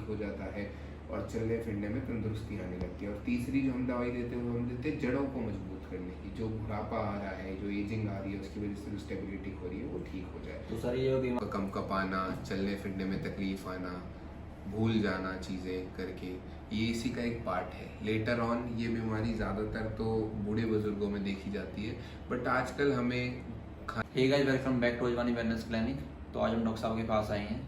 ठीक हो जाता है और चलने फिरने में तंदुरुस्ती आने लगती है। और तीसरी जो हम दवाई देते हैं वो हम देते हैं जड़ों को मजबूत करने की। जो बुढ़ापा आ रहा है, जो एजिंग आ रही है, उसकी वजह से जो स्टेबिलिटी हो रही है वो ठीक हो जाए। तो सर ये बीमारी कम कपाना, चलने फिरने में तकलीफ आना, भूल जाना चीज़ें करके, ये इसी का एक पार्ट है। लेटर ऑन ये बीमारी ज़्यादातर तो बूढ़े बुजुर्गों में देखी जाती है, बट आजकल हमें hey guys, welcome back to Ajwani wellness clinic. तो आज हम डॉक्टर साहब के पास आए हैं।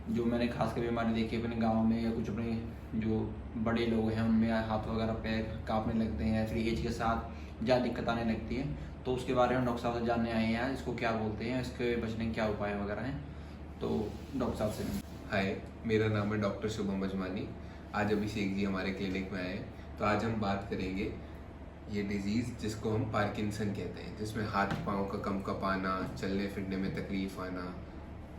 जो मैंने खासकर बीमारी देखी अपने गांव में या कुछ अपने जो बड़े लोग हैं उनमें हाथ वगैरह पैर कांपने लगते हैं या फिर एज के साथ ज़्यादा दिक्कत आने लगती है, तो उसके बारे में डॉक्टर साहब से जानने आए हैं। इसको क्या बोलते हैं, इसके बचने के क्या उपाय वगैरह हैं, तो डॉक्टर साहब से। हाय, मेरा नाम है डॉक्टर शुभम अजवानी। आज अभिषेक जी हमारे क्लिनिक में आए हैं। तो आज हम बात करेंगे ये डिजीज़ जिसको हम पार्किंसन कहते हैं, जिसमें हाथ पाँव का कम कपाना, चलने फिरने में तकलीफ आना,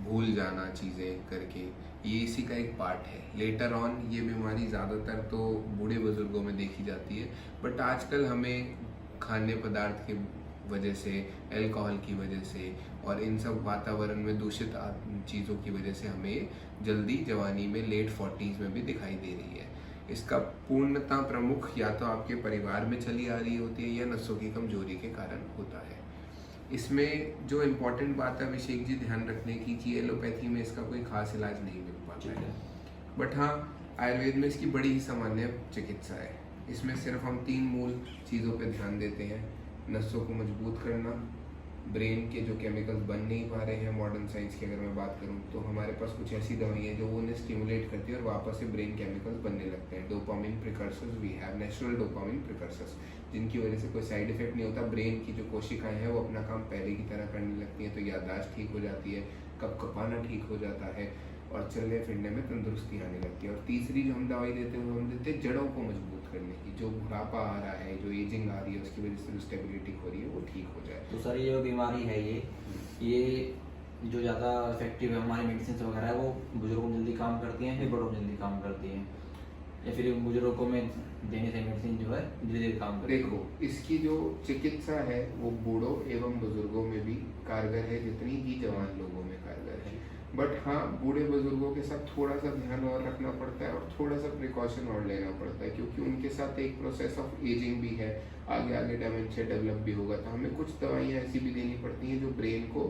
भूल जाना चीज़ें करके, ये इसी का एक पार्ट है। लेटर ऑन ये बीमारी ज़्यादातर तो बूढ़े बुजुर्गों में देखी जाती है, बट आजकल हमें खाद्य पदार्थ की वजह से, अल्कोहल की वजह से और इन सब वातावरण में दूषित चीज़ों की वजह से हमें जल्दी जवानी में लेट 40s में भी दिखाई दे रही है। इसका पूर्णतः प्रमुख या तो आपके परिवार में चली आ रही होती है या नसों की कमजोरी के कारण होता है। इसमें जो इम्पोर्टेंट बात है अभिषेक जी ध्यान रखने की कि एलोपैथी में इसका कोई खास इलाज नहीं मिल पाता है, बट हाँ आयुर्वेद में इसकी बड़ी ही सामान्य चिकित्सा है। इसमें सिर्फ हम 3 मूल चीज़ों पर ध्यान देते हैं। नसों को मजबूत करना, ब्रेन के जो केमिकल्स बन नहीं पा रहे हैं, मॉडर्न साइंस की अगर मैं बात करूं तो हमारे पास कुछ ऐसी दवाई हैं जो वो उन्हें स्टिमुलेट करती है और वापस से ब्रेन केमिकल्स बनने लगते हैं। Dopamine precursors, we have natural dopamine precursors, जिनकी वजह से कोई साइड इफेक्ट नहीं होता। ब्रेन की जो कोशिकाएं हैं वो अपना काम पहले की तरह करने लगती हैं, तो याददाश्त ठीक हो जाती है, कप कपाना ठीक हो जाता है और चलने फिरने में तंदुरुस्ती आने लगती है। और तीसरी जो हम दवाई देते हैं वो हम देते हैं जड़ों को मजबूत करने की। जो बुढ़ापा आ रहा है, जो एजिंग आ रही है, उसकी वजह से जो स्टेबिलिटी हो रही है वो ठीक हो जाए। तो सर ये जो बीमारी है ये जो ज़्यादा इफेक्टिव है हमारी मेडिसिन वगैरह है, वो बुजुर्गों में जल्दी काम करती हैं फिर बड़ों में जल्दी काम करती हैं, या फिर बुजुर्गों में देने से मेडिसिन जो है धीरे धीरे काम करती है? देखो, इसकी जो चिकित्सा है वो बूढ़ों एवं बुजुर्गों में भी कारगर है जितनी कि जवान लोगों में कारगर है। बट हाँ, बूढ़े बुजुर्गों के साथ थोड़ा सा ध्यान और रखना पड़ता है और थोड़ा सा प्रिकॉशन और लेना पड़ता है, क्योंकि उनके साथ एक प्रोसेस ऑफ एजिंग भी है, आगे आगे डेमेंशिया डेवलप भी होगा। तो हमें कुछ दवाइयाँ ऐसी भी देनी पड़ती हैं जो ब्रेन को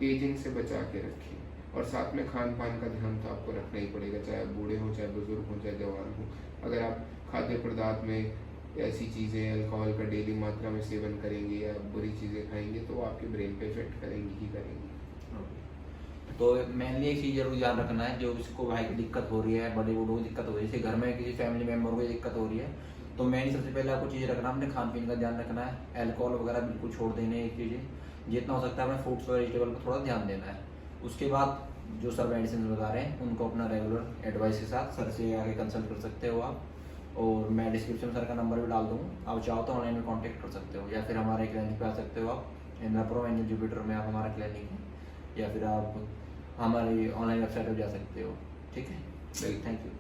एजिंग से बचा के रखें। और साथ में खान पान का ध्यान तो आपको रखना ही पड़ेगा, चाहे बूढ़े हों, चाहे बुजुर्ग हों, चाहे जवान हों। अगर आप खाद्य पदार्थ में ऐसी चीज़ें, अल्कोहल का डेली मात्रा में सेवन करेंगे या बुरी चीज़ें खाएंगे तो वो आपके ब्रेन पे इफेक्ट करेंगी ही करेंगी। तो मेनली एक चीज़ जरूर ध्यान रखना है, जो इसको भाई की दिक्कत हो रही है, बड़े बूढ़ों को दिक्कत हो रही है, जैसे घर में किसी फैमिली मेम्बर को दिक्कत हो रही है, तो मेनली सबसे पहले आपको चीज़ रखना, अपने खान पीन का ध्यान रखना है। अल्कोहल वगैरह बिल्कुल छोड़ देने हैं, एक चीज़ें जितना हो सकता है अपने फ्रूट्स और वेजिटेबल पर थोड़ा ध्यान देना है। उसके बाद जो सर मेडिसिन बता रहे हैं उनको अपना रेगुलर एडवाइस के साथ सर से आगे कंसल्ट कर सकते हो आप, और मैं डिस्क्रिप्शन में सर का नंबर भी डाल दूँगा, आप चाहो तो ऑनलाइन में कॉन्टैक्ट कर सकते हो, या फिर हमारे क्लिनिक पे आ सकते हो आप। इंद्रापुरम एंजल जुपिटर में आप हमारा क्लिनिक है, या फिर आप हमारी ऑनलाइन वेबसाइट पर जा सकते हो। ठीक है, थैंक यू।